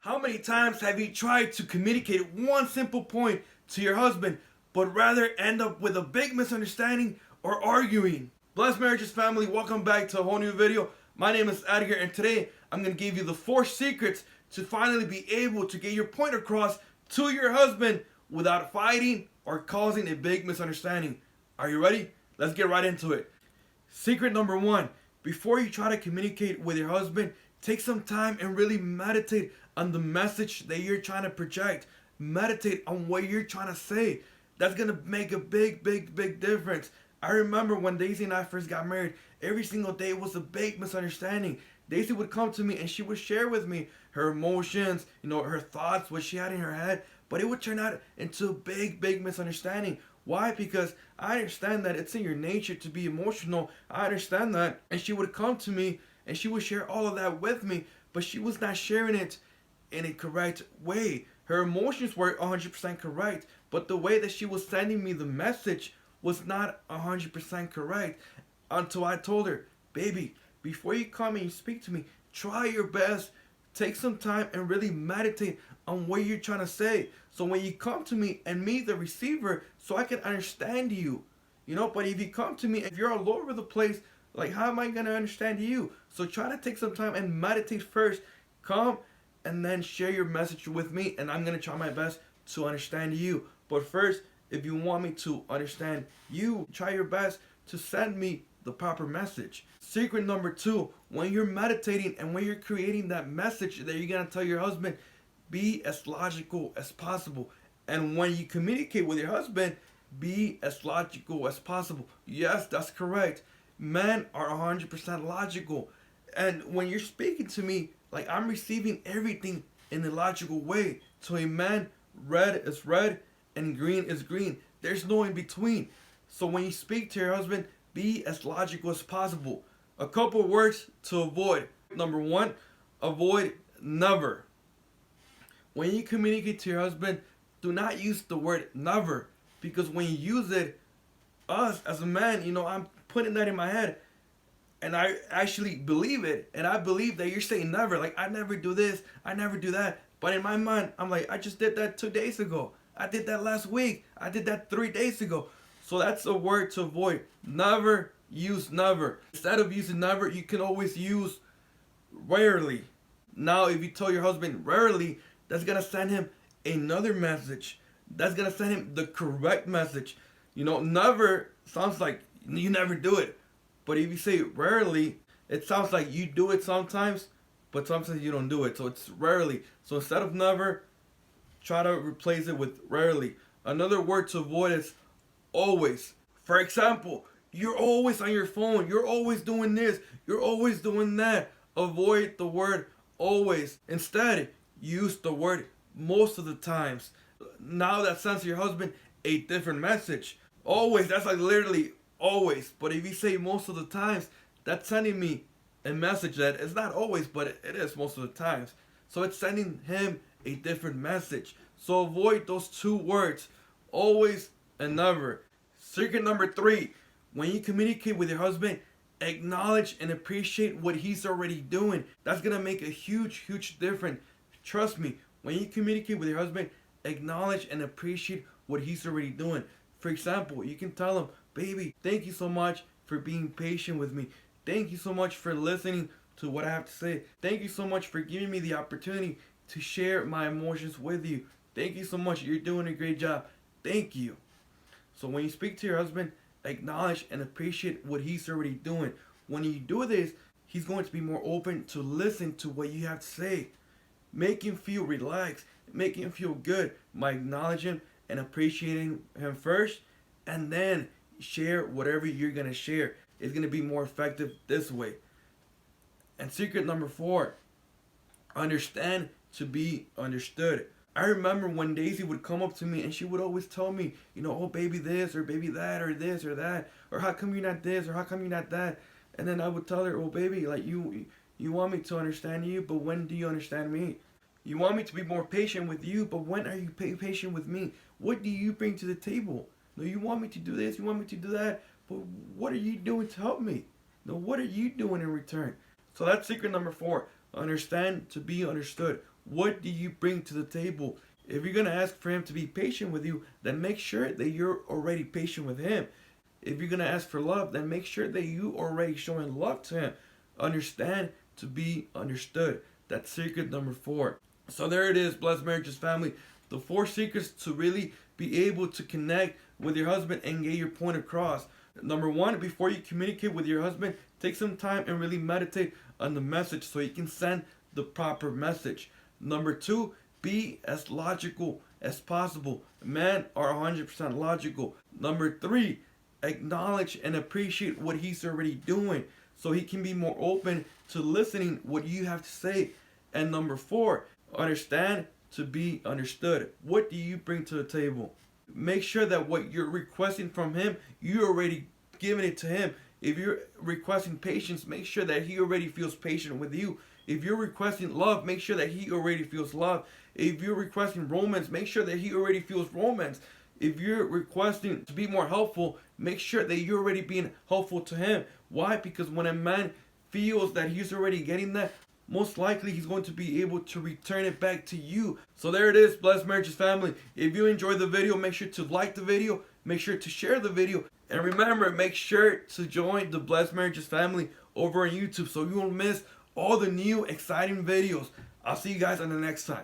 How many times have you tried to communicate one simple point to your husband, but rather end up with a big misunderstanding or arguing? Blessed Marriages family, welcome back to a whole new video. My name is Edgar, and today I'm going to give you the 4 secrets to finally be able to get your point across to your husband without fighting or causing a big misunderstanding. Are you ready? Let's get right into it. Secret number 1. Before you try to communicate with your husband, take some time and really meditate on the message that you're trying to project. Meditate on what you're trying to say. That's going to make a big difference. I remember when Daisy and I first got married, every single day was a big misunderstanding. Daisy would come to me and she would share with me her emotions, her thoughts, what she had in her head, but it would turn out into a big misunderstanding. Why? Because I understand that it's in your nature to be emotional. I understand that. And she would come to me and she would share all of that with me, but she was not sharing it in a correct way. Her emotions were 100% correct, but the way that she was sending me the message was not 100% correct. Until I told her, baby, before you come and you speak to me, try your best. Take some time and really meditate on what you're trying to say. So when you come to me and me, the receiver, so I can understand you. But if you come to me, if you're all over the place, like how am I going to understand you? So try to take some time and meditate first. Come and then share your message with me, and I'm going to try my best to understand you. But first, if you want me to understand you, try your best to send me the proper message. Secret number 2, when you're meditating and when you're creating that message that you're going to tell your husband, be as logical as possible. And when you communicate with your husband, be as logical as possible. Yes, that's correct. Men are 100% logical. And when you're speaking to me, like I'm receiving everything in a logical way. To a man, red is red and green is green. There's no in between. So when you speak to your husband, be as logical as possible. A couple words to avoid. Number 1, avoid never. When you communicate to your husband, do not use the word never. Because when you use it, us as a man, I'm putting that in my head. And I actually believe it. And I believe that you're saying never. Like, I never do this. I never do that. But in my mind, I'm like, I just did that 2 days ago. I did that last week. I did that 3 days ago. So that's a word to avoid. Never use never. Instead of using never, you can always use rarely. Now, if you tell your husband rarely, that's going to send him another message. That's going to send him the correct message. Never sounds like you never do it. But if you say rarely, it sounds like you do it sometimes, but sometimes you don't do it. So it's rarely. So instead of never, try to replace it with rarely. Another word to avoid is always. For example, you're always on your phone. You're always doing this. You're always doing that. Avoid the word always. Instead, use the word most of the times. Now that sends your husband a different message. Always, that's like literally always. But if you say most of the times, that's sending me a message that it's not always, but it is most of the times. So it's sending him a different message. So avoid those 2 words, always and never. Secret number 3, when you communicate with your husband, acknowledge and appreciate what he's already doing. That's going to make a huge difference. Trust me, when you communicate with your husband, acknowledge and appreciate what he's already doing. For example, you can tell him, baby, thank you so much for being patient with me. Thank you so much for listening to what I have to say. Thank you so much for giving me the opportunity to share my emotions with you. Thank you so much. You're doing a great job. Thank you. So when you speak to your husband, acknowledge and appreciate what he's already doing. When you do this, he's going to be more open to listen to what you have to say. Make him feel relaxed. Make him feel good by acknowledging and appreciating him first, and then share whatever you're going to share. It's going to be more effective this way. And secret number 4, understand to be understood. I remember when Daisy would come up to me and she would always tell me, oh, baby this or baby that or this or that, or how come you're not this or how come you're not that. And then I would tell her, oh, baby, like you want me to understand you, but when do you understand me? You want me to be more patient with you, but when are you patient with me? What do you bring to the table? No, you want me to do this, you want me to do that, but what are you doing to help me? No, what are you doing in return? So that's secret number 4. Understand to be understood. What do you bring to the table? If you're gonna ask for him to be patient with you, then make sure that you're already patient with him. If you're gonna ask for love, then make sure that you already showing love to him. Understand to be understood. That's secret number 4. So there it is, blessed marriages family. The 4 secrets to really be able to connect with your husband and get your point across. Number 1, before you communicate with your husband, take some time and really meditate on the message so you can send the proper message. Number 2, be as logical as possible. Men are 100% logical. Number 3, acknowledge and appreciate what he's already doing so he can be more open to listening what you have to say. And number 4, understand to be understood. What do you bring to the table? Make sure that what you're requesting from him, you already giving it to him. If you're requesting patience, make sure that he already feels patient with you. If you're requesting love, make sure that he already feels love. If you're requesting romance, make sure that he already feels romance. If you're requesting to be more helpful, make sure that you're already being helpful to him. Why? Because when a man feels that he's already getting that, most likely he's going to be able to return it back to you. So there it is, blessed marriages family. If you enjoyed the video, make sure to like the video, make sure to share the video, and remember, make sure to join the blessed marriages family over on YouTube so you won't miss all the new exciting videos. I'll see you guys on the next time.